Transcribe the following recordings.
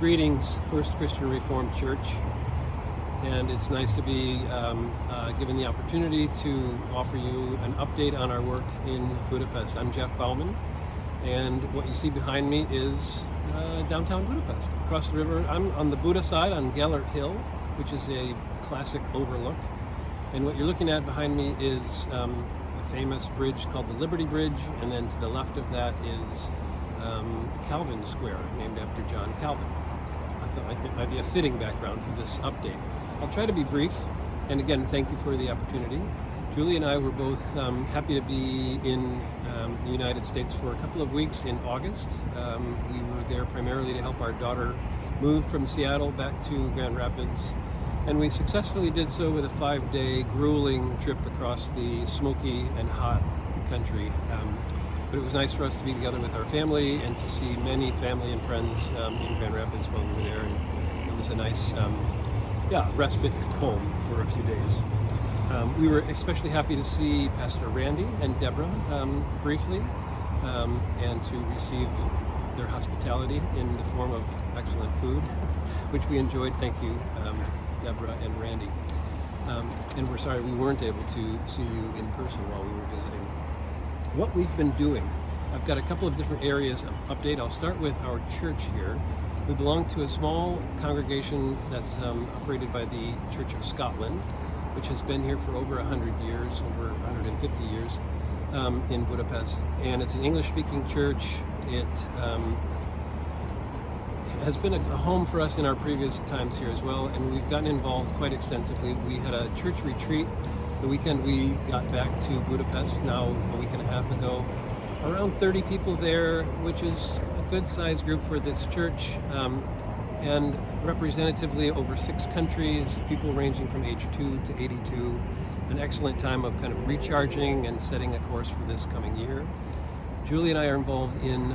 Greetings, First Christian Reformed Church, and it's nice to be given the opportunity to offer you an update on our work in Budapest. I'm Jeff Bouman, and what you see behind me is downtown Budapest. Across the river, I'm on the Buda side on Gellert Hill, which is a classic overlook, and what you're looking at behind me is a famous bridge called the Liberty Bridge, and then to the left of that is Calvin Square, named after John Calvin. I thought it might be a fitting background for this update. I'll try to be brief, and again, thank you for the opportunity. Julie and I were both happy to be in the United States for a couple of weeks in August. We were there primarily to help our daughter move from Seattle back to Grand Rapids, and we successfully did so with a 5-day grueling trip across the smoky and hot country. But it was nice for us to be together with our family and to see many family and friends in Grand Rapids while we were there. And it was a nice respite home for a few days. We were especially happy to see Pastor Randy and Deborah briefly and to receive their hospitality in the form of excellent food, which we enjoyed. Thank you, Deborah and Randy. And we're sorry we weren't able to see you in person while we were visiting. What we've been doing, I've got a couple of different areas of update. I'll start with our church here. We belong to a small congregation that's operated by the Church of Scotland, which has been here for over 100 years, over 150 years in Budapest. And it's an English-speaking church. It has been a home for us in our previous times here as well, and we've gotten involved quite extensively. We had a church retreat the weekend we got back to Budapest, now a week and a half ago. Around 30 people there, which is a good sized group for this church, and representatively over 6 countries, people ranging from age 2 to 82. An excellent time of kind of recharging and setting a course for this coming year. Julie and I are involved in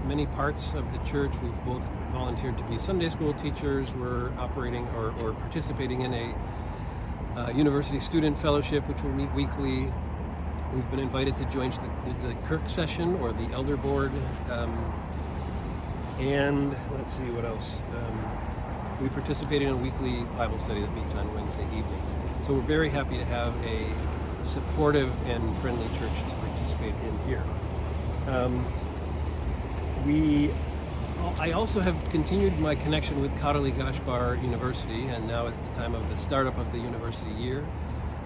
many parts of the church. We've both volunteered to be Sunday school teachers. We're operating or participating in a University Student Fellowship, which will meet weekly. We've been invited to join the Kirk session or the Elder Board. And let's see what else. We participate in a weekly Bible study that meets on Wednesday evenings. So we're very happy to have a supportive and friendly church to participate in here. I also have continued my connection with Karoli Gáspár University, and now it's the time of the startup of the university year.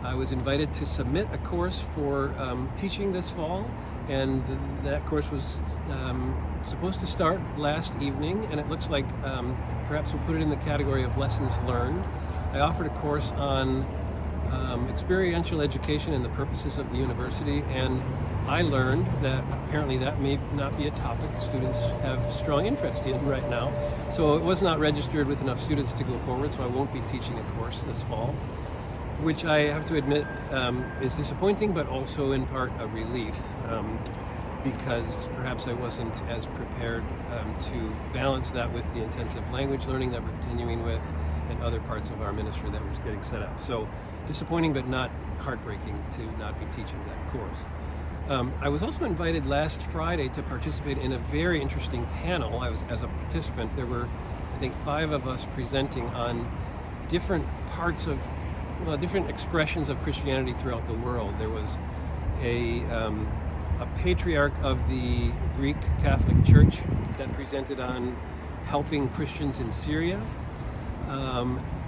I was invited to submit a course for teaching this fall, and that course was supposed to start last evening, and it looks like perhaps we'll put it in the category of lessons learned. I offered a course on experiential education and the purposes of the university, and I learned that apparently that may not be a topic students have strong interest in right now. So it was not registered with enough students to go forward, so I won't be teaching a course this fall, which I have to admit is disappointing, but also in part a relief, because perhaps I wasn't as prepared to balance that with the intensive language learning that we're continuing with and other parts of our ministry that we're getting set up. So disappointing, but not heartbreaking to not be teaching that course. I was also invited last Friday to participate in a very interesting panel. I was as a participant. There were, I think, 5 of us presenting on different parts of, different expressions of Christianity throughout the world. There was a patriarch of the Greek Catholic Church that presented on helping Christians in Syria.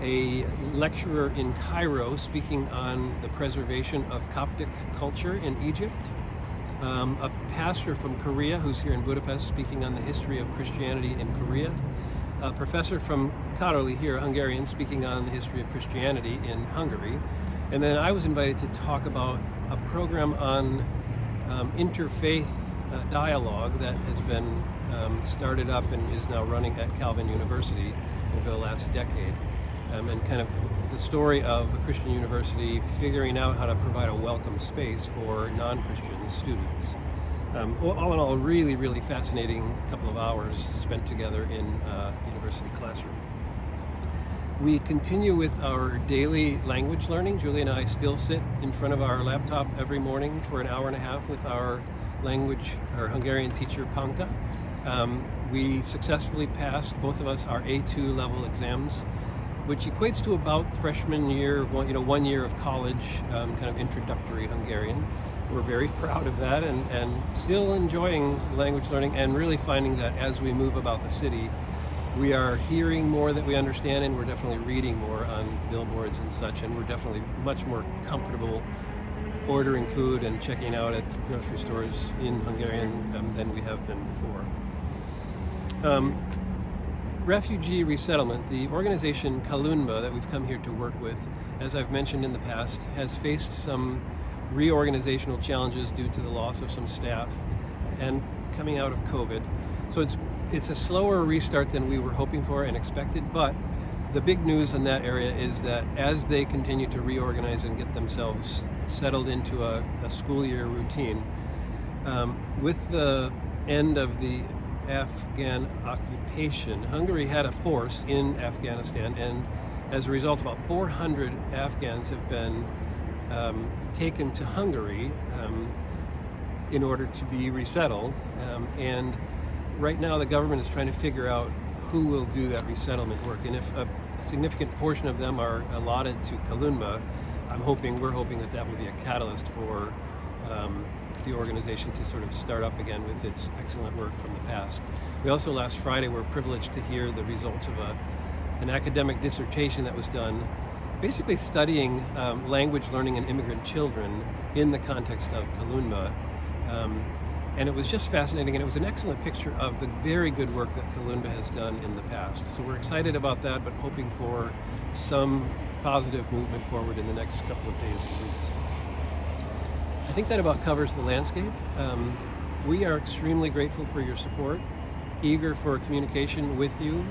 A lecturer in Cairo speaking on the preservation of Coptic culture in Egypt. A pastor from Korea who's here in Budapest speaking on the history of Christianity in Korea. A professor from Karoli here, Hungarian, speaking on the history of Christianity in Hungary. And then I was invited to talk about a program on interfaith dialogue that has been started up and is now running at Calvin University over the last decade, and kind of the story of a Christian university figuring out how to provide a welcome space for non-Christian students. All in all, a really, really fascinating couple of hours spent together in a university classroom. We continue with our daily language learning. Julie and I still sit in front of our laptop every morning for an hour and a half with our Hungarian teacher, Panka. We successfully passed, both of us, our A2 level exams, which equates to about freshman year, 1 year of college, kind of introductory Hungarian. We're very proud of that, and still enjoying language learning, and really finding that as we move about the city, we are hearing more that we understand, and we're definitely reading more on billboards and such, and we're definitely much more comfortable ordering food and checking out at grocery stores in Hungarian than we have been before. Refugee resettlement, the organization Kalunba that we've come here to work with, as I've mentioned in the past, has faced some reorganizational challenges due to the loss of some staff and coming out of COVID. So it's a slower restart than we were hoping for and expected, but the big news in that area is that as they continue to reorganize and get themselves settled into a school year routine, with the end of the Afghan occupation, Hungary had a force in Afghanistan, and as a result, about 400 Afghans have been taken to Hungary in order to be resettled. And right now the government is trying to figure out who will do that resettlement work. And if a significant portion of them are allotted to Kalunba, we're hoping that will be a catalyst for the organization to sort of start up again with its excellent work from the past. We also, last Friday, were privileged to hear the results of an academic dissertation that was done basically studying language learning in immigrant children in the context of Kalunba. And it was just fascinating, and it was an excellent picture of the very good work that Kalunba has done in the past. So we're excited about that, but hoping for some positive movement forward in the next couple of days and weeks. I think that about covers the landscape. We are extremely grateful for your support, eager for communication with you,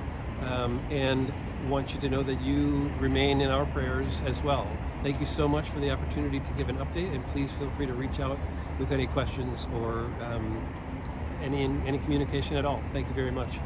and want you to know that you remain in our prayers as well. Thank you so much for the opportunity to give an update, and please feel free to reach out with any questions or any communication at all. Thank you very much.